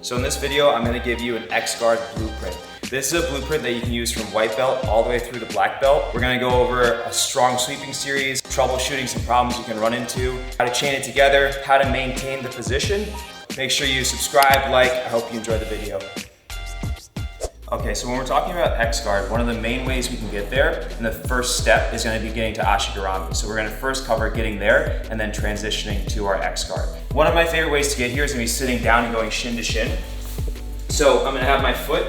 So in this video, I'm gonna give you an X-Guard blueprint. This is a blueprint that you can use from white belt all the way through to black belt. We're gonna go over a strong sweeping series, troubleshooting some problems you can run into, how to chain it together, how to maintain the position. Make sure you subscribe, like, I hope you enjoy the video. Okay, so when we're talking about X-Guard, one of the main ways we can get there, and the first step is gonna be getting to Ashi Garami. So we're gonna first cover getting there and then transitioning to our X-Guard. One of my favorite ways to get here is gonna be sitting down and going shin to shin. So I'm gonna have my foot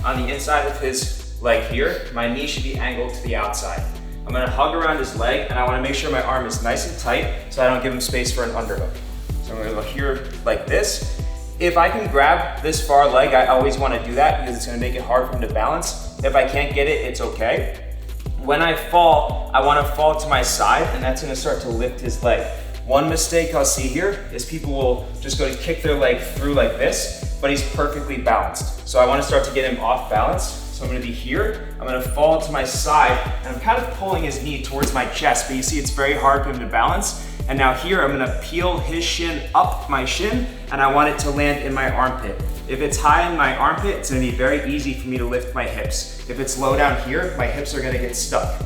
on the inside of his leg here. My knee should be angled to the outside. I'm gonna hug around his leg and I wanna make sure my arm is nice and tight so I don't give him space for an underhook. So I'm gonna go here like this. If I can grab this far leg, I always wanna do that because it's gonna make it hard for him to balance. If I can't get it, it's okay. When I fall, I wanna fall to my side and that's gonna start to lift his leg. One mistake I'll see here is people will just go to kick their leg through like this, but he's perfectly balanced. So I wanna start to get him off balance. So I'm gonna be here, I'm gonna fall to my side, and I'm kind of pulling his knee towards my chest, but you see it's very hard for him to balance. And now here, I'm gonna peel his shin up my shin, and I want it to land in my armpit. If it's high in my armpit, it's gonna be very easy for me to lift my hips. If it's low down here, my hips are gonna get stuck.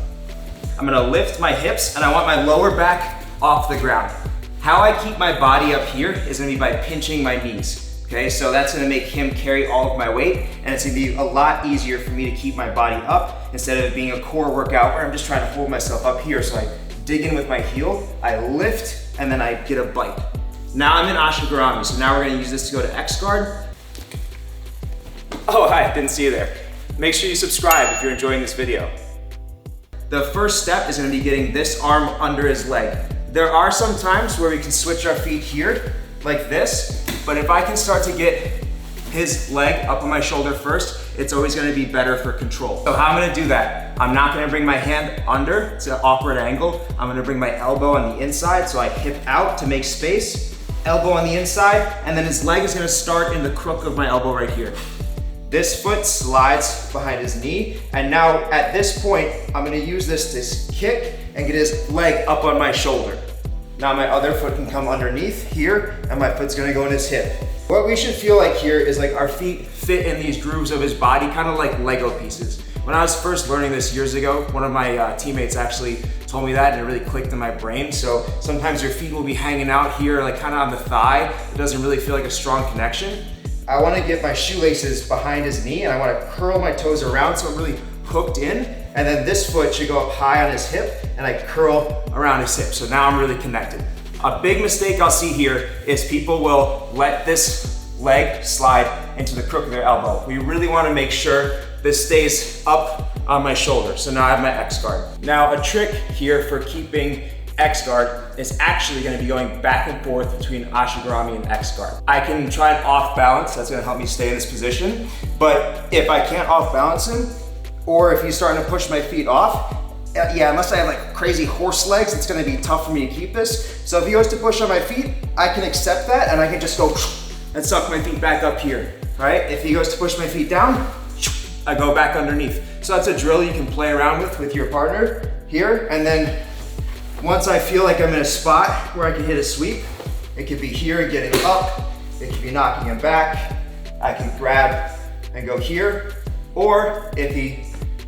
I'm gonna lift my hips, and I want my lower back off the ground. How I keep my body up here is gonna be by pinching my knees. Okay, so that's gonna make him carry all of my weight, and it's gonna be a lot easier for me to keep my body up instead of it being a core workout where I'm just trying to hold myself up here. So I dig in with my heel, I lift, and then I get a bite. Now I'm in Ashi Garami, so now we're gonna use this to go to X-Guard. Oh, hi, didn't see you there. Make sure you subscribe if you're enjoying this video. The first step is gonna be getting this arm under his leg. There are some times where we can switch our feet here, like this, but if I can start to get his leg up on my shoulder first, it's always gonna be better for control. So how I'm gonna do that, I'm not gonna bring my hand under, it's an awkward angle. I'm gonna bring my elbow on the inside, so I hip out to make space, elbow on the inside, and then his leg is gonna start in the crook of my elbow right here. This foot slides behind his knee, and now at this point, I'm gonna use this to kick and get his leg up on my shoulder. Now my other foot can come underneath here, and my foot's gonna go in his hip. What we should feel like here is like our feet fit in these grooves of his body, kind of like Lego pieces. When I was first learning this years ago, one of my teammates actually told me that, and it really clicked in my brain. So sometimes your feet will be hanging out here, like kind of on the thigh. It doesn't really feel like a strong connection. I wanna get my shoelaces behind his knee, and I wanna curl my toes around so I'm really hooked in, and then this foot should go up high on his hip, and I curl around his hip. So now I'm really connected. A big mistake I'll see here is people will let this leg slide into the crook of their elbow. We really wanna make sure this stays up on my shoulder. So now I have my X-Guard. Now a trick here for keeping X-Guard is actually gonna be going back and forth between Ashi Garami and X-Guard. I can try and off balance, that's gonna help me stay in this position. But if I can't off balance him, or if he's starting to push my feet off, yeah, unless I have like crazy horse legs, it's gonna be tough for me to keep this. So if he goes to push on my feet, I can accept that and I can just go and suck my feet back up here, right? If he goes to push my feet down, I go back underneath. So that's a drill you can play around with your partner here. And then once I feel like I'm in a spot where I can hit a sweep, it could be here getting up, it could be knocking him back. I can grab and go here. Or if he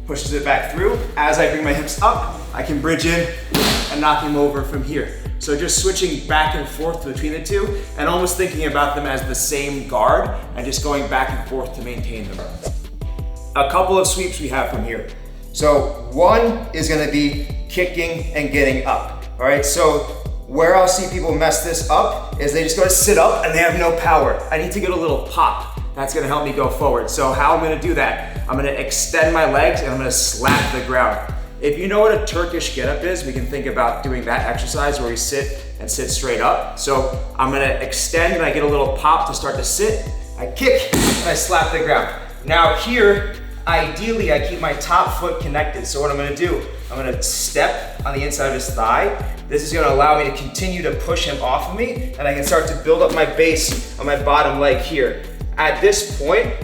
pushes it back through, as I bring my hips up, I can bridge in and knock him over from here. So just switching back and forth between the two and almost thinking about them as the same guard and just going back and forth to maintain them. A couple of sweeps we have from here. So one is gonna be kicking and getting up, all right? So where I'll see people mess this up is they just go to sit up and they have no power. I need to get a little pop. That's gonna help me go forward. So how I'm gonna do that, I'm gonna extend my legs and I'm gonna slap the ground. If you know what a Turkish get-up is, we can think about doing that exercise where we sit and sit straight up. So I'm gonna extend and I get a little pop to start to sit. I kick and I slap the ground. Now here, ideally I keep my top foot connected. So what I'm gonna do, I'm gonna step on the inside of his thigh. This is gonna allow me to continue to push him off of me, and I can start to build up my base on my bottom leg here. At this point,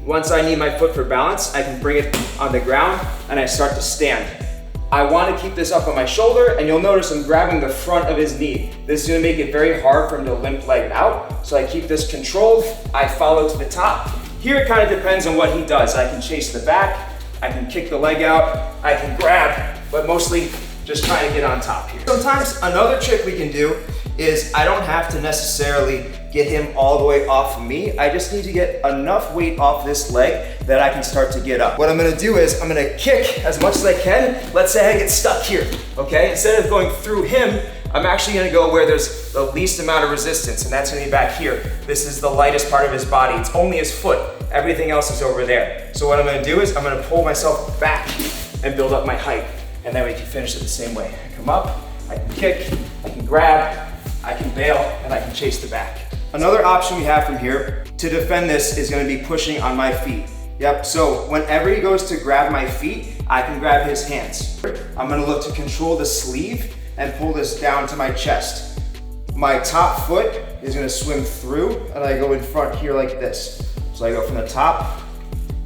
once I need my foot for balance, I can bring it on the ground and I start to stand. I want to keep this up on my shoulder, and you'll notice I'm grabbing the front of his knee. This is going to make it very hard for him to limp leg out. So I keep this controlled. I follow to the top. Here it kind of depends on what he does. I can chase the back, I can kick the leg out, I can grab, but mostly just trying to get on top here. Sometimes another trick we can do is I don't have to necessarily get him all the way off of me. I just need to get enough weight off this leg that I can start to get up. What I'm gonna do is I'm gonna kick as much as I can. Let's say I get stuck here, okay? Instead of going through him, I'm actually gonna go where there's the least amount of resistance, and that's gonna be back here. This is the lightest part of his body. It's only his foot. Everything else is over there. So what I'm gonna do is I'm gonna pull myself back and build up my height, and then we can finish it the same way. I come up, I can kick, I can grab, I can bail, and I can chase the back. Another option we have from here to defend this is gonna be pushing on my feet. Yep, so whenever he goes to grab my feet, I can grab his hands. I'm gonna look to control the sleeve and pull this down to my chest. My top foot is gonna swim through, and I go in front here like this. So I go from the top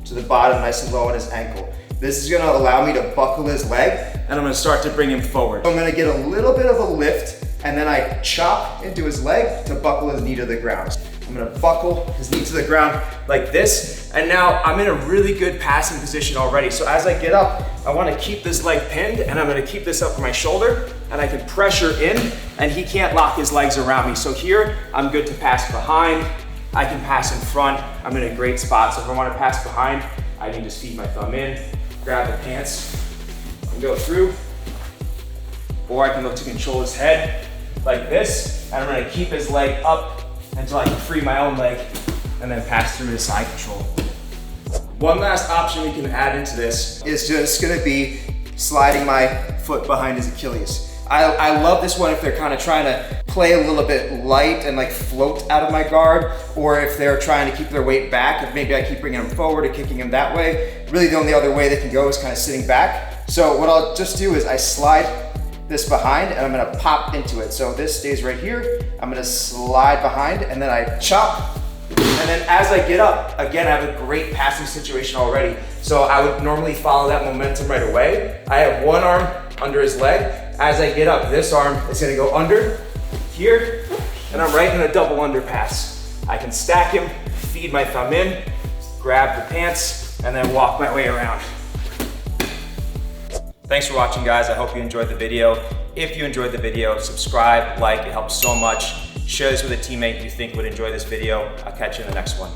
to the bottom, nice and low on his ankle. This is gonna allow me to buckle his leg, and I'm gonna start to bring him forward. I'm gonna get a little bit of a lift, and then I chop into his leg to buckle his knee to the ground. I'm gonna buckle his knee to the ground like this, and now I'm in a really good passing position already. So as I get up, I wanna keep this leg pinned, and I'm gonna keep this up on my shoulder, and I can pressure in, and he can't lock his legs around me. So here, I'm good to pass behind, I can pass in front. I'm in a great spot. So if I wanna pass behind, I can just feed my thumb in, grab the pants, and go through. Or I can look to control his head like this, and I'm gonna keep his leg up until I can free my own leg, and then pass through to side control. One last option we can add into this is just gonna be sliding my foot behind his Achilles. I love this one if they're kind of trying to play a little bit light and like float out of my guard, or if they're trying to keep their weight back, if maybe I keep bringing him forward or kicking him that way. Really the only other way they can go is kind of sitting back. So what I'll just do is I slide this behind, and I'm gonna pop into it. So this stays right here. I'm gonna slide behind, and then I chop. And then as I get up, again, I have a great passing situation already. So I would normally follow that momentum right away. I have one arm under his leg. As I get up, this arm is gonna go under here, and I'm right in a double under pass. I can stack him, feed my thumb in, grab the pants, and then walk my way around. Thanks for watching, guys. I hope you enjoyed the video. If you enjoyed the video, subscribe, like, it helps so much. Share this with a teammate you think would enjoy this video. I'll catch you in the next one.